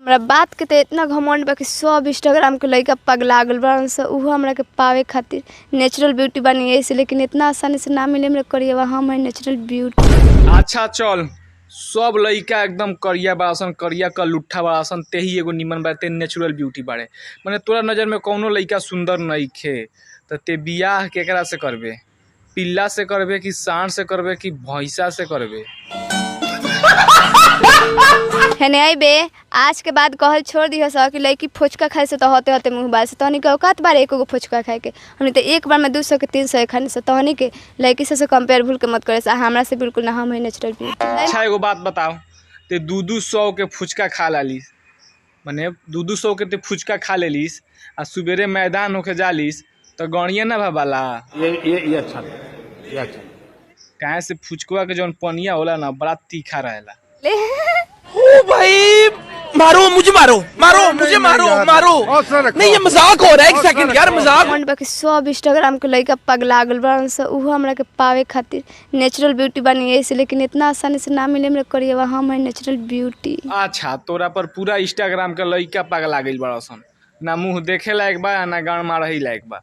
हमरा बात के तो इतना घमंड बा कि सब इंस्टाग्राम के लइका पगला गल बाड़न स। उहो हमरा के पावे खातिर नेचुरल ब्यूटी बनी ऐसे, लेकिन इतना आसानी से ना मिले मेरे करिएवा। हम है नेचुरल ब्यूटी। अच्छा चल, सब लइका एकदम करिया बासन, करिया का लुट्ठा बासन, तेही एगो निमन बाटे नेचुरल ब्यूटी बाड़े। माने तोरा नजर में कौनो लइका सुंदर नइखे त ते बियाह केकरा से करबे? पिल्ला से करबे कि सांड से करबे कि भैंसा से करबे? हेने आई बे, आज के बाद कहल छोड़ दियो स कि लड़की फुचका खाए से तो होते होते मुंह बाल से। तहनी के औकात बारे एको गो फुचका खाए के? हमनी तो एक बार में 200 के 300 खाने से। तहनी के लड़की से कंपेयर भूल के मत करे से। हमरा से बिल्कुल ना, हम है नेचुरल ब्यूटी। अच्छा एगो बात बताओ, ते 200 के फुचका खा लालिस, माने 200 के ते फुचका खा लेलिस आ सुबेरे मैदान होके जालिस तो गणिए ना भबाला? ये अच्छा काहे से फुचकवा के जौन पनिया होला ना बड़ा तीखा रहेला। ओ भाई मारो मुझे, मारो मुझे, मारो नहीं, ये मजाक हो रहा है। एक सेकंड यार, मजाक। घमंड बा कि सब इंस्टाग्राम के लइका पगला गल बाड़न स। उहो हमरा के पावे खातिर नेचुरल ब्यूटी बनी ऐसे, लेकिन इतना आसानी से ना मिले मेरे करिएवा। हम है नेचुरल ब्यूटी। अच्छा, तोरा पर पूरा इंस्टाग्राम के लइका पगला गइल बाड़सन, ना मुंह देखे लायक बा ना गान मारही लायक बा।